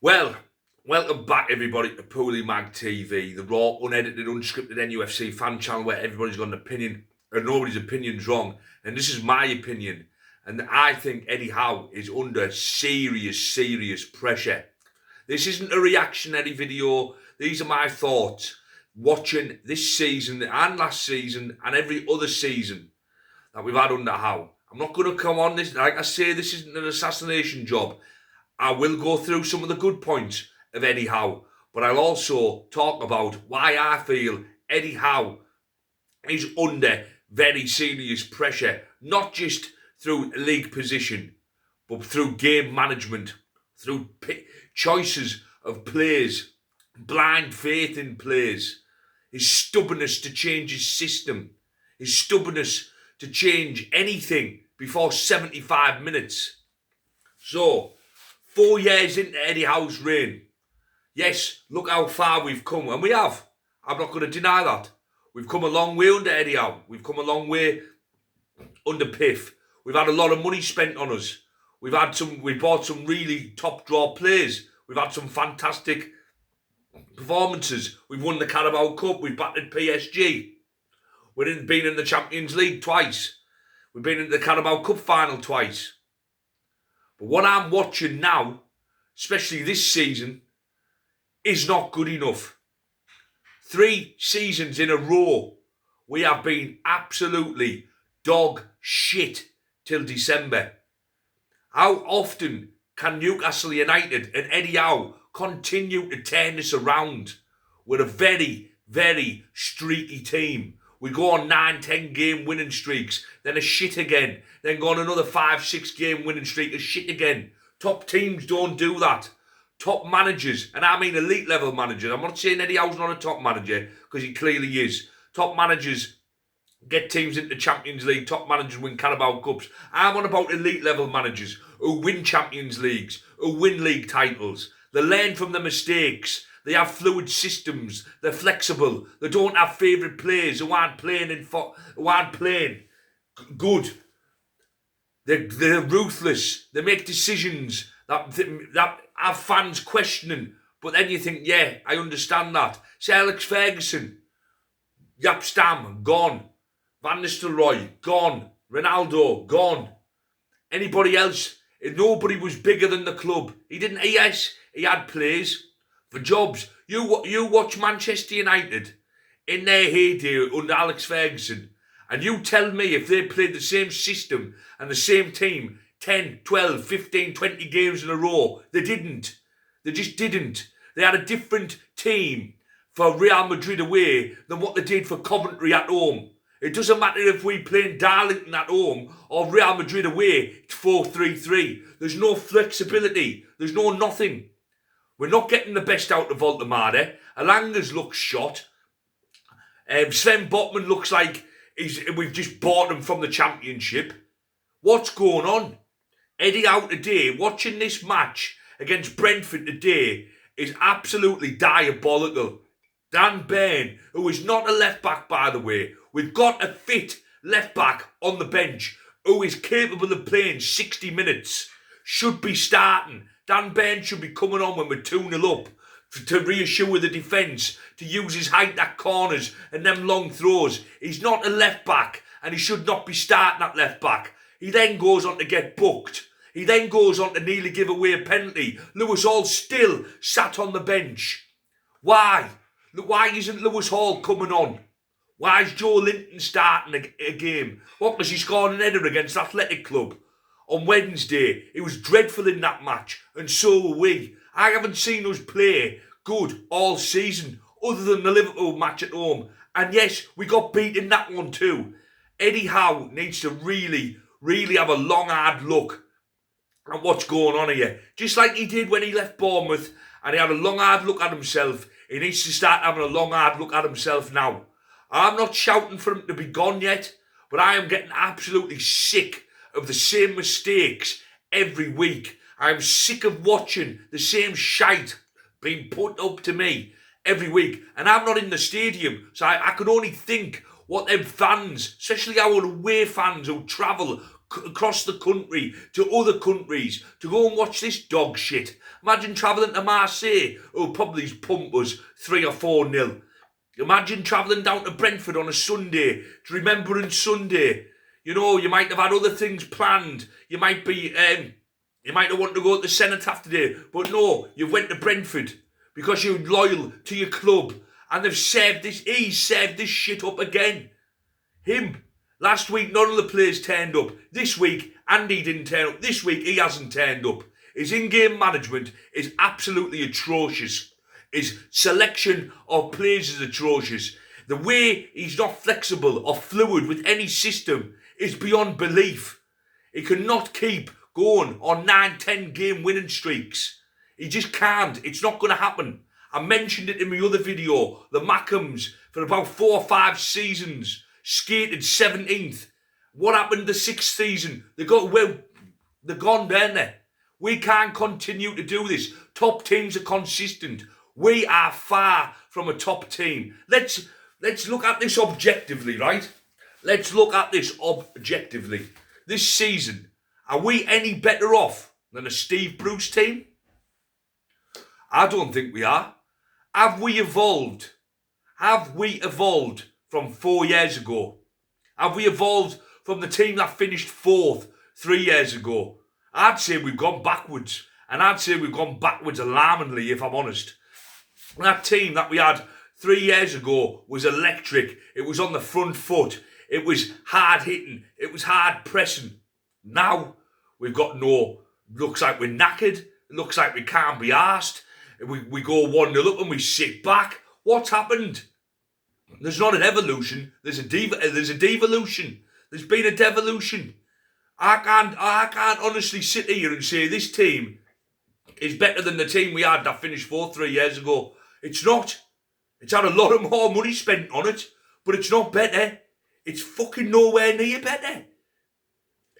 Well, welcome back everybody to PoolieMagTV, the raw, unedited, unscripted NUFC fan channel where everybody's got an opinion and nobody's opinion's wrong. And this is my opinion. And I think Eddie Howe is under serious pressure. This isn't a reactionary video. These are my thoughts watching this season and last season and every other season that we've had under Howe. I'm not going to come on this. Like I say, this isn't an assassination job. I will go through some of the good points of Eddie Howe, but I'll also talk about why I feel Eddie Howe is under very serious pressure, not just through league position, but through game management, through choices of players, blind faith in players, his stubbornness to change his system, his stubbornness to change anything before 75 minutes. So, 4 years into Eddie Howe's reign, yes, look how far we've come, and we have. I'm not going to deny that. We've come a long way under Eddie Howe. We've come a long way under Piff. We've had a lot of money spent on us. We bought some really top draw players. We've had some fantastic performances. We've won the Carabao Cup. We've battered PSG. We've been in the Champions League twice. We've been in the Carabao Cup final twice. But what I'm watching now, especially this season, is not good enough. 3 seasons in a row, we have been absolutely dog shit till December. How often can Newcastle United and Eddie Howe continue to turn this around? We're a very streaky team. We go on 9-10 game winning streaks, then a shit again, then go on another 5-6 game winning streak, a shit again. Top teams don't do that. Top managers, and I mean elite level managers. I'm not saying Eddie Howe's not a top manager, because he clearly is. Top managers get teams into Champions League, top managers win Carabao Cups. I'm on about elite level managers who win Champions Leagues, who win league titles. They learn from their mistakes. They have fluid systems. They're flexible. They don't have favourite players who aren't playing good. They're ruthless. They make decisions that have fans questioning. But then you think, yeah, I understand that. Say Alex Ferguson, Jaap Stam, gone. Van Nistelrooy, gone. Ronaldo, gone. Anybody else? Nobody was bigger than the club. Yes, he had players for jobs. You watch Manchester United in their heyday under Alex Ferguson, and you tell me if they played the same system and the same team 10, 12, 15, 20 games in a row. They didn't. They just didn't. They had a different team for Real Madrid away than what they did for Coventry at home. It doesn't matter if we play Darlington at home or Real Madrid away. It's 4-3-3. There's no flexibility. There's no nothing. We're not getting the best out of Voltemade. Alanga's looks shot. Sven Botman looks like we've just bought him from the Championship. What's going on? Eddie Howe today, watching this match against Brentford today, is absolutely diabolical. Dan Burn, who is not a left-back, by the way, we've got a fit left-back on the bench who is capable of playing 60 minutes, should be starting. Dan Burn should be coming on when we're 2-0 up to reassure the defence, to use his height at corners and them long throws. He's not a left-back and he should not be starting at left-back. He then goes on to get booked. He then goes on to nearly give away a penalty. Lewis Hall still sat on the bench. Why? Why isn't Lewis Hall coming on? Why is Joe Linton starting a game? What, because he scored an header against Athletic Club on Wednesday? He was dreadful in that match, and so were we. I haven't seen us play good all season, other than the Liverpool match at home. And yes, we got beat in that one too. Eddie Howe needs to really have a long, hard look at what's going on here. Just like he did when he left Bournemouth and he had a long, hard look at himself. He needs to start having a long, hard look at himself now. I'm not shouting for him to be gone yet, but I am getting absolutely sick of the same mistakes every week. I'm sick of watching the same shite being put up to me every week. And I'm not in the stadium, so I can only think what them fans, especially our away fans who travel across the country to other countries to go and watch this dog shit. Imagine travelling to Marseille, who'll probably pump us 3 or 4-0. Imagine travelling down to Brentford on a Sunday, to Remembrance Sunday. You know, you might have had other things planned. You might be, you might have wanted to go to the Cenotaph today, but no, you went to Brentford because you're loyal to your club, and he's served this shit up again. Him. Last week, none of the players turned up. This week, Andy didn't turn up. This week, he hasn't turned up. His in-game management is absolutely atrocious. His selection of players is atrocious. The way he's not flexible or fluid with any system is beyond belief. He cannot keep going on 9-10 game winning streaks. He just can't. It's not going to happen. I mentioned it in my other video. The Mackhams, for about 4 or 5 seasons, skated 17th. What happened the 6th season? They're gone, aren't they? We can't continue to do this. Top teams are consistent. We are far from a top team. Let's look at this objectively, right? Let's look at this objectively. This season, are we any better off than a Steve Bruce team? I don't think we are. Have we evolved? Have we evolved from 4 years ago? Have we evolved from the team that finished 4th 3 years ago? I'd say we've gone backwards. And I'd say we've gone backwards alarmingly, if I'm honest. That team that we had 3 years ago was electric. It was on the front foot. It was hard hitting. It was hard pressing. Now, we've got looks like we're knackered. It looks like we can't be arsed. We go 1-0 up and we sit back. What's happened? There's not an evolution. There's a devolution. There's been a devolution. I can't honestly sit here and say this team is better than the team we had that finished 4th 3 years ago. It's not. It's had a lot of more money spent on it, but it's not better. It's fucking nowhere near better.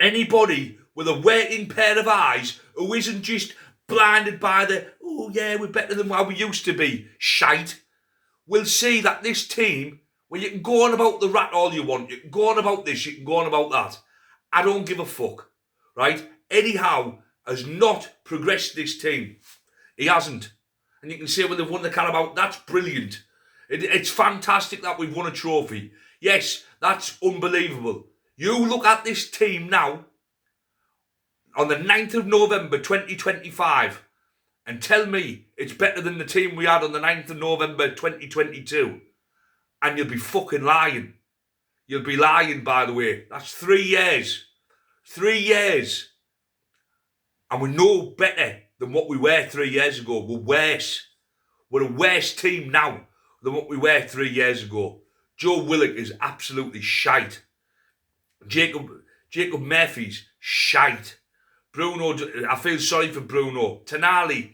Anybody with a working pair of eyes who isn't just blinded by the, oh yeah, we're better than what we used to be, shite, will see that this team, well, you can go on about the rat all you want, you can go on about this, you can go on about that. I don't give a fuck, right? Eddie Howe has not progressed this team. He hasn't. And you can say, well, they've won the Carabao. That's brilliant. It's fantastic that we've won a trophy. Yes, that's unbelievable. You look at this team now, on the 9th of November 2025, and tell me it's better than the team we had on the 9th of November 2022. And you'll be fucking lying. You'll be lying, by the way. That's 3 years. 3 years. And we're no better than what we were 3 years ago. We're worse. We're a worse team now than what we were 3 years ago. Joe Willock is absolutely shite. Jacob Murphy's shite. Bruno, I feel sorry for Bruno. Tonali,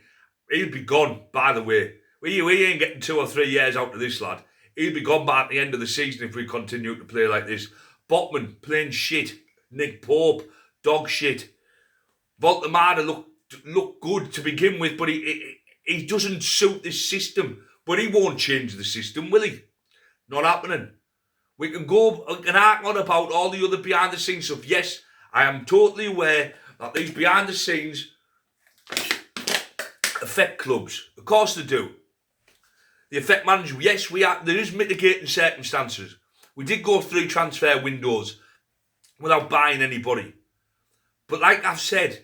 he'll be gone, by the way. We ain't getting 2 or 3 years out of this lad. He'll be gone by at the end of the season if we continue to play like this. Botman, plain shit. Nick Pope, dog shit. Voltemada looked good to begin with, but he doesn't suit this system. But he won't change the system, will he? Not happening. We can go and argue on about all the other behind the scenes stuff. Yes, I am totally aware that these behind the scenes affect clubs. Of course they do. They affect management. Yes, there is mitigating circumstances. We did go 3 transfer windows without buying anybody. But like I've said,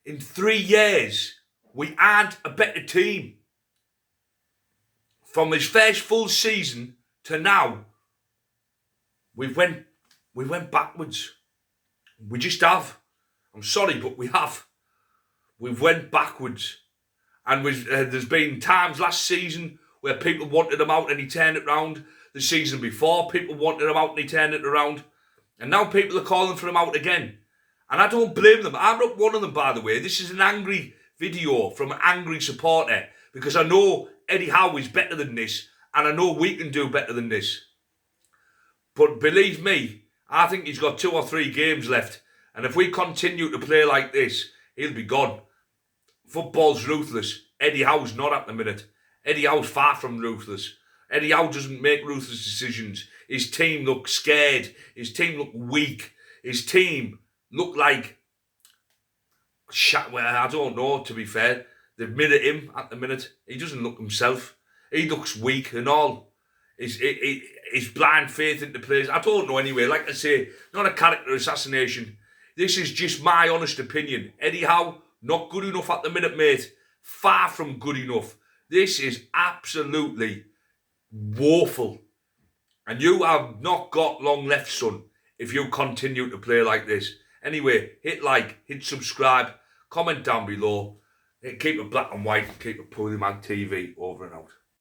in 3 years, we aren't a better team. From his first full season to now, we went backwards. We just have. I'm sorry, but we have. We've went backwards. And there's been times last season where people wanted him out and he turned it round. The season before, people wanted him out and he turned it around. And now people are calling for him out again. And I don't blame them. I'm not one of them, by the way. This is an angry video from an angry supporter because I know Eddie Howe is better than this and I know we can do better than this. But believe me, I think he's got 2 or 3 games left. And if we continue to play like this, he'll be gone. Football's ruthless. Eddie Howe's not at the minute. Eddie Howe's far from ruthless. Eddie Howe doesn't make ruthless decisions. His team look scared. His team look weak. His team look like well, I don't know, to be fair. They've mirrored him at the minute. He doesn't look himself. He looks weak and all. His blind faith into players. I don't know anyway. Like I say, not a character assassination. This is just my honest opinion. Eddie Howe, not good enough at the minute, mate. Far from good enough. This is absolutely woeful. And you have not got long left, son, if you continue to play like this. Anyway, hit like, hit subscribe, comment down below. Keep it black and white, keep it PoolieMagTV over and out.